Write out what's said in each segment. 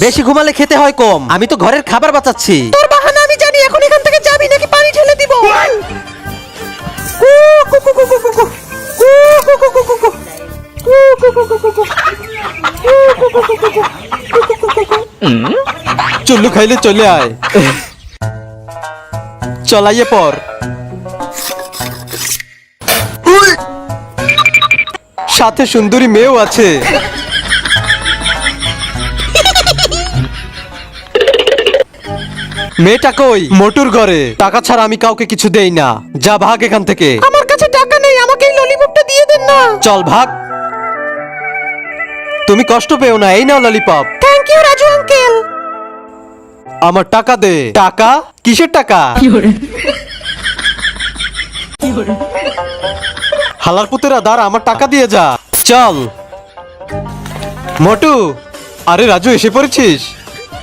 বেশি ঘুমালে খেতে হয় কম। আমি তো ঘরের খাবার বাঁচাচ্ছি। তোর বাহানা আমি জানি। এখন এখান থেকে যাবি নাকি পানি ঢেলে দিব? চুল্লু খাইলে চলে আয়। চলাইয়ে পর। সাথে সুন্দরী মেয়েও আছে। মেয়েটা কই? মোটুর ঘরে। টাকা ছাড়া আমি কাউকে কিছু দেই না। যা ভাগ এখান থেকে। আমার কাছে টাকা নেই, আমাকে এই ললিপপটা দিয়ে দেন না। চল ভাগ। তুমি কষ্ট পেও না, এই নাও lollipop. Thank you Raju uncle. আমার টাকা দে। টাকা? কিসের টাকা? হালার পুতেরা দাঁড়া, আমার টাকা দিয়ে যা। চল মোটু। আরে রাজু এসে পড়েছিস?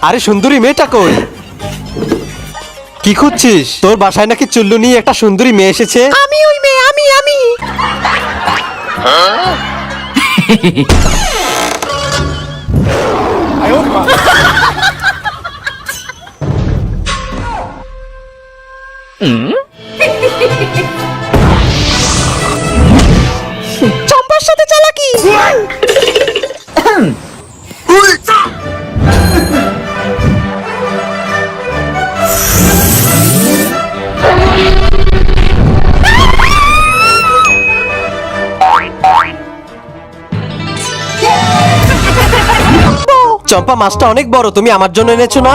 আরে সুন্দরী মেয়েটা কই? কি খুঁজছিস? তোর বাসায় নাকি চুল্লু নিয়ে একটা সুন্দরী মেয়ে এসেছে। আমি ওই মেয়ে, আমি চম্পার সাথে চালাকি। চম্পা, মাছটা অনেক বড়, তুমি আমার জন্য এনেছো না?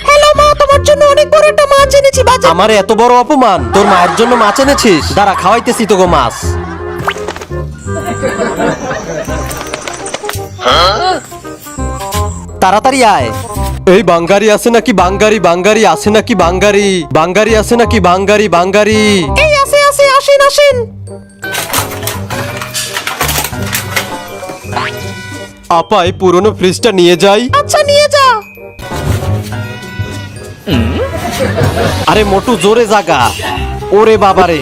হ্যালো মা, তোমার জন্য অনেক বড় একটা মাছ এনেছি। বাজার আমার এত বড় অপমান? তোর মায়ের জন্য মাছ এনেছিস? দাঁড়া, খাওয়াইতেছি তোকে মাছ। তাড়াতাড়ি আয়। এই বাঙ্গারি আছে নাকি? বাঙ্গারি বাঙ্গারি আছে নাকি? বাঙ্গারি বাঙ্গারি আছে নাকি? বাঙ্গারি বাঙ্গারি। এই আছে, আসেন আসেন। আপা, এই পুরনো ফ্রিজটা নিয়ে যাই। আচ্ছা নিয়ে যা। আরে মোটু, জোরে জাগা। ওরে বাবা রে।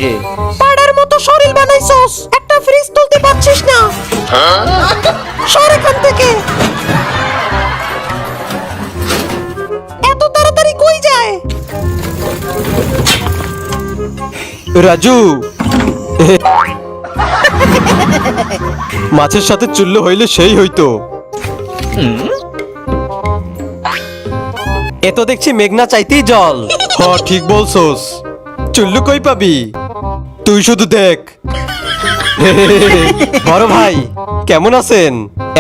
পাড়ার মতো শরীর বানাইছস, একটা ফ্রিজ তুলতে পারছিস না। সর এখান থেকে। এত তাড়াতাড়ি কই যায়? রাজু, মাছের সাথে চুল্লু হইলে সেই হইতো। এ তো দেখছি মেঘনা চাইতেই জল। হ, ঠিক বলছস। চুল্লু কই পাবি? তুই শুধু দেখ। বড় ভাই কেমন আছেন?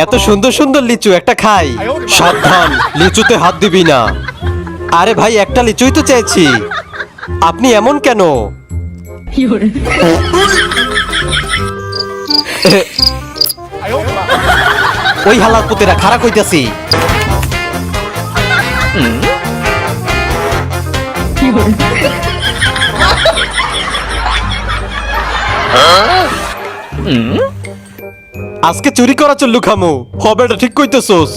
এত সুন্দর সুন্দর লিচু, একটা খাই। সাবধান, লিচুতে হাত দিবি না। আরে ভাই, একটা লিচুই তো চেয়েছি, আপনি এমন কেন? ওই হালার পুতেরা খারাপ হইতাছি। আজকে চুরি করা চল্লু খামু হবে, এটা ঠিক কইতেছস।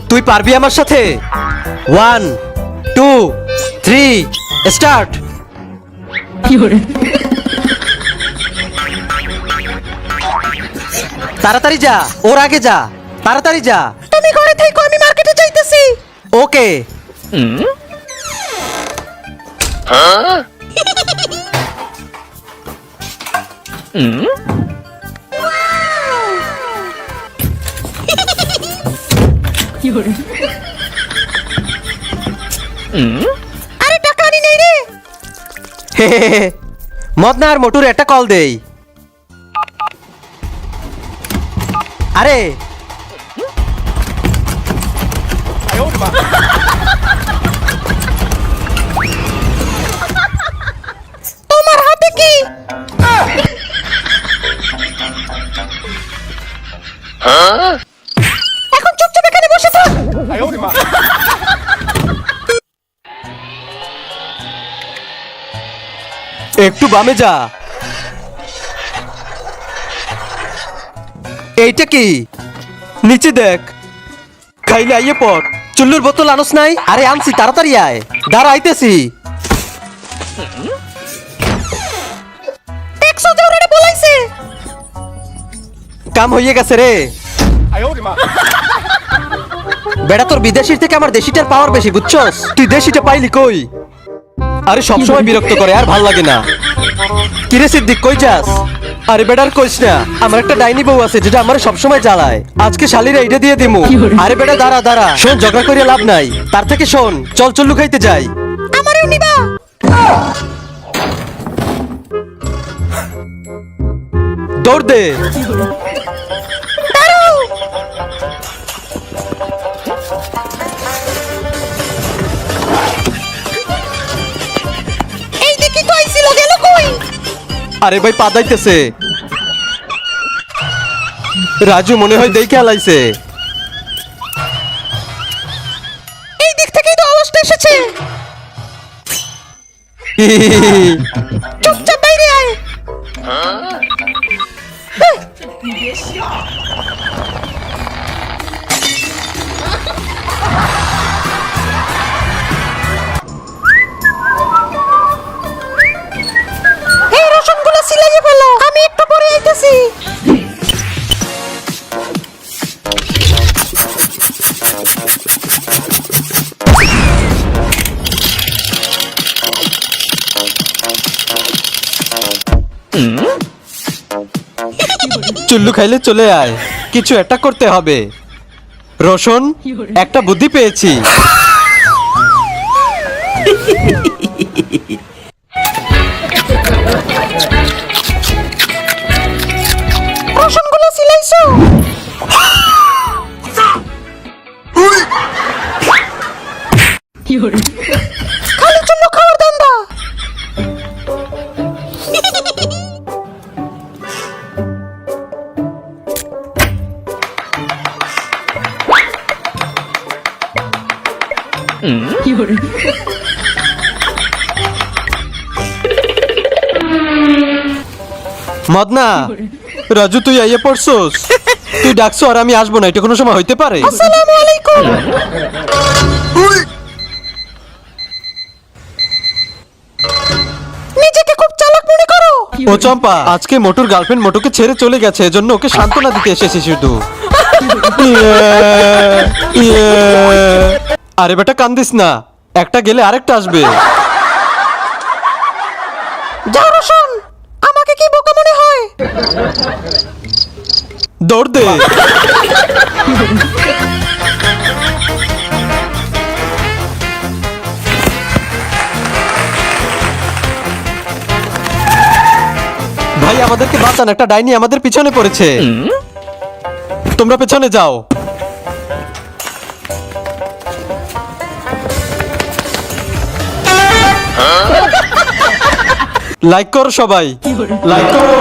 তুই পারবি আমার সাথে? 1 2 3 স্টার্ট। তাড়াতাড়ি যা, ওর আগে যা, তাড়াতাড়ি যা। তুমি ঘরে থেকো, আমি মার্কেটে যাইতেছি। ওকে। আরে টাকা আনি নাই রে। মদনা আর মোটুর একটা কল দেই। আরে তোমার হাতে কি? এখন চুপচাপ এখানে বসে থাক। একটু বামে যা। এইটা কি? নিচে দেখ। খাইলে আইয়ে পর। চুল্লুর বোতল আনস নাই? আরে আনছি, তাড়াতাড়ি আয়। দাঁড়া, আইতেছি। দেখছো যে ওরে বলাইছে। কাম হইয়ে গেছে রে। বেটা, তোর বিদেশির থেকে আমার দেশিটার পাওয়ার বেশি, বুঝছস? তুই দেশিটা পাইলি কই? আরে সবসময় বিরক্ত করে, আর ভাল লাগে না। কিরে সিদ্দিক, কই যাস? আরে বেটার কইস না, আমার একটা ডাইনি বউ আছে যেটা আমার সবসময় জ্বালায়। আজকে শালিরা এইটা দিয়ে দিমু। আরে বেটা দাঁড়া দাঁড়া, শোন, ঝগড়া করিয়া লাভ নাই। তার থেকে শোন, চল চল্লু খাইতে যাই। আমারও নিবা। দৌড় দে। দাঁড়াও। এই দেখি তো আইছিল, গেল কই? আরে ভাই, পাদাইতেছে। রাজু মনে হয় দেখে আলাইছে। এই দিক থেকেই তো আওয়াজটা এসেছে। চুপচাপ বাইরে আয়। এই রসুনগুলো সিলাইয়ে ফেলো, আমি একটু পরে আইতেছি। চুল্লু খাইলে চলে আয়, কিছু একটা করতে হবে। রোশন, একটা বুদ্ধি পেয়েছি। রসুনগুলো সিলাইছো? খালি চুল্লু খাওয়ার দান্দা। মদনা, রাজু তুই আইয়ে পড়ছস? তুই ডাকছো আর আমি আসবো না, এটা কোনো সময় হইতে পারে? আসসালামু আলাইকুম। নিজেকে খুব চালাক মনে করো। ও চম্পা, আজকে মোটুর গার্লফ্রেন্ড মোটুকে ছেড়ে চলে গেছে, এজন্য ওকে সান্ত্বনা দিতে এসেছি শুধু। আরে বেটা, কান্দিস না, একটা গেলে আরেকটা আসবে। যাও রোশন, আমাকে কি বোকা মনে হয়? দৌড় দে। ভাই, আমাদেরকে বাঁচান, একটা ডাইনি আমাদের পিছনে পড়েছে। তোমরা পেছনে যাও। লাইক করো সবাই, লাইক করো।